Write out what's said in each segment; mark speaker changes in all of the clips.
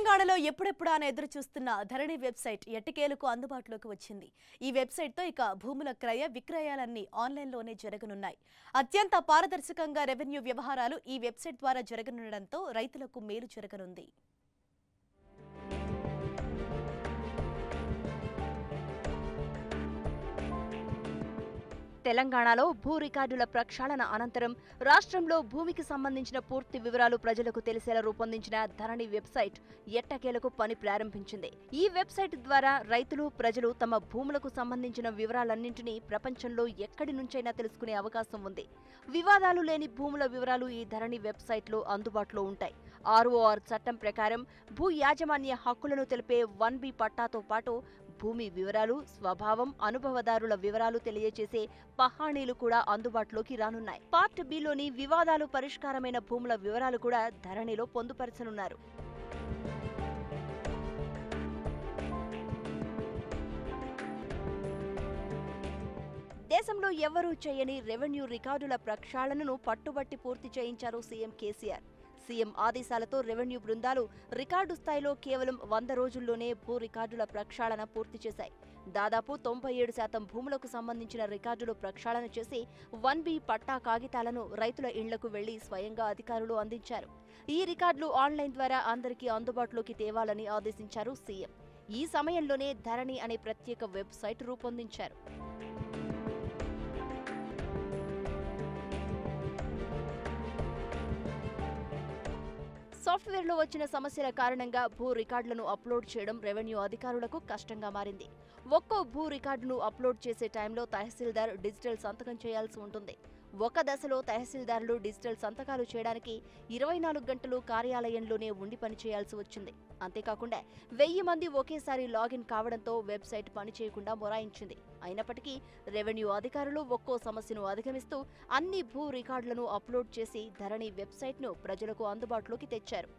Speaker 1: తెలంగాణలో ఎప్పుడెప్పుడా అని ఎదురు చూస్తున్న ధరణి వెబ్సైట్ ఎట్టకేలకు అందుబాటులోకి వచ్చింది. ఈ వెబ్సైట్తో ఇక భూముల క్రయ విక్రయాలన్నీ ఆన్లైన్లోనే జరగనున్నాయి. అత్యంత పారదర్శకంగా రెవెన్యూ వ్యవహారాలు ఈ వెబ్సైట్ ద్వారా జరగనుండడంతో రైతులకు మేలు జరగనుంది.
Speaker 2: తెలంగాణలో భూ రికార్డుల ప్రక్షాళన అనంతరం రాష్ట్రంలో భూమికి సంబంధించిన పూర్తి వివరాలు ప్రజలకు తెలిసేలా రూపొందించిన ధరణి వెబ్సైట్ ఎట్టకేలకు పని ప్రారంభించింది. ఈ వెబ్సైట్ ద్వారా రైతులు, ప్రజలు తమ భూములకు సంబంధించిన వివరాలన్నింటినీ ప్రపంచంలో ఎక్కడి నుంచైనా తెలుసుకునే అవకాశం ఉంది. వివాదాలు లేని భూముల వివరాలు ఈ ధరణి వెబ్సైట్లో అందుబాటులో ఉంటాయి. ఆర్ఓఆర్ చట్టం ప్రకారం భూ యాజమాన్య హక్కులను తెలిపే 1B పట్టాతో పాటు భూమి వివరాలు, స్వభావం, అనుభవదారుల వివరాలు తెలియజేసే పహాణీలు కూడా అందుబాటులోకి రానున్నాయి. పార్ట్ బిలోని వివాదాలు పరిష్కారమైన భూముల వివరాలు కూడా ధరణిలో పొందుపరచనున్నారు. దేశంలో ఎవ్వరూ చేయని రెవెన్యూ రికార్డుల ప్రక్షాళనను పట్టుబట్టి పూర్తి చేయించారు సీఎం కేసీఆర్. సీఎం ఆదేశాలతో రెవెన్యూ బృందాలు రికార్డు స్థాయిలో కేవలం 100 రోజుల్లోనే భూ రికార్డుల ప్రక్షాళన పూర్తి చేశాయి. దాదాపు 97% భూములకు సంబంధించిన రికార్డులు ప్రక్షాళన చేసి 1B పట్టా కాగితాలను రైతుల ఇళ్లకు వెళ్లి స్వయంగా అధికారులు అందించారు. ఈ రికార్డులు ఆన్లైన్ ద్వారా అందరికీ అందుబాటులోకి తేవాలని ఆదేశించారు సీఎం. ఈ సమయంలోనే ధరణి అనే ప్రత్యేక వెబ్సైట్ రూపొందించారు. సాఫ్ట్వేర్లో వచ్చిన సమస్యల కారణంగా భూ రికార్డులను అప్లోడ్ చేయడం రెవెన్యూ అధికారులకు కష్టంగా మారింది. ఒక్కో భూ రికార్డును అప్లోడ్ చేసే టైంలో తహసీల్దార్ డిజిటల్ సంతకం చేయాల్సి ఉంటుంది. ఒక దశలో తహసీల్దార్లు డిజిటల్ సంతకాలు చేయడానికి 24 గంటలు కార్యాలయంలోనే ఉండి పనిచేయాల్సి వచ్చింది. అంతేకాకుండా 1000 మంది ఒకేసారి లాగిన్ కావడంతో వెబ్సైట్ పనిచేయకుండా మొరాయించింది. అయినప్పటికీ రెవెన్యూ అధికారులు ఒక్కో సమస్యను అధిగమిస్తూ అన్ని భూ రికార్డులను అప్లోడ్ చేసి ధరణి వెబ్సైట్ను ప్రజలకు అందుబాటులోకి తెచ్చారు.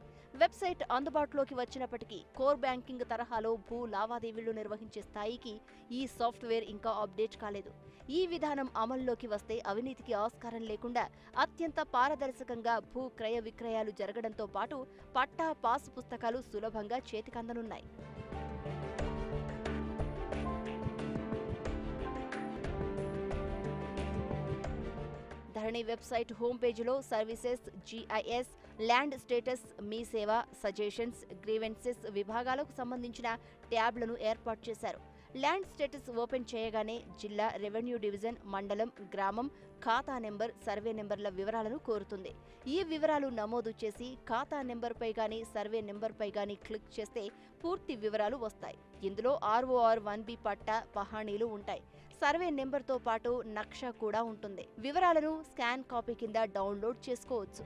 Speaker 2: వెబ్సైట్ అందుబాటులోకి వచ్చినప్పటికీ కోర్ బ్యాంకింగ్ తరహాలో భూ లావాదేవీలు నిర్వహించే స్థాయికి ఈ సాఫ్ట్వేర్ ఇంకా అప్డేట్ కాలేదు. ఈ విధానం అమల్లోకి వస్తే అవినీతికి ఆస్కారం లేకుండా అత్యంత పారదర్శకంగా భూ క్రయ విక్రయాలు జరగడంతో పాటు పట్టా, పాస్ పుస్తకాలు సులభంగా చేతికందనున్నాయి. ధరణి వెబ్సైట్ హోమ్ పేజీలో సర్వీసెస్, జీఐఎస్, ల్యాండ్ స్టేటస్, మీ సేవ, సజెషన్స్, గ్రీవెన్సెస్ విభాగాలకు సంబంధించిన ట్యాబ్లను ఏర్పాటు చేశారు. ల్యాండ్ స్టేటస్ ఓపెన్ చేయగానే జిల్లా, రెవెన్యూ డివిజన్, మండలం, గ్రామం, ఖాతా నెంబర్, సర్వే నెంబర్ల వివరాలను కోరుతుంది. ఈ వివరాలు నమోదు చేసి ఖాతా నెంబర్పై గానీ, సర్వే నెంబర్పై గానీ క్లిక్ చేస్తే పూర్తి వివరాలు వస్తాయి. ఇందులో ఆర్ఓఆర్ 1B పట్టా, పహాణీలు ఉంటాయి. సర్వే నెంబర్తో పాటు నక్షా కూడా ఉంటుంది. వివరాలను స్కాన్ కాపీ కింద డౌన్లోడ్ చేసుకోవచ్చు.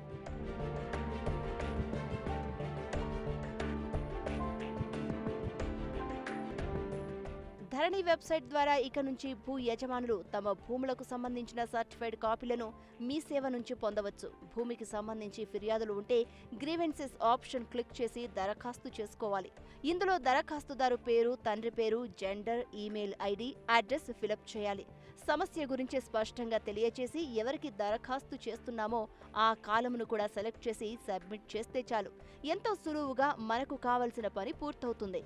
Speaker 2: ధరణి వెబ్సైట్ ద్వారా ఇక నుంచి భూ యజమానులు తమ భూములకు సంబంధించిన సర్టిఫైడ్ కాపీలను మీ సేవ నుంచి పొందవచ్చు. భూమికి సంబంధించి ఫిర్యాదులు ఉంటే గ్రీవెన్సెస్ ఆప్షన్ క్లిక్ చేసి దరఖాస్తు చేసుకోవాలి. ఇందులో దరఖాస్తుదారు పేరు, తండ్రి పేరు, gender, email ID, address fill up చేయాలి. సమస్య గురించి స్పష్టంగా తెలియచేసి ఎవరికి దరఖాస్తు చేస్తున్నామో ఆ కాలమును కూడా సెలెక్ట్ చేసి సబ్మిట్ చేస్తే చాలు. ఎంతో సులువుగా మనకు కావలసిన పని పూర్తవుతుంది.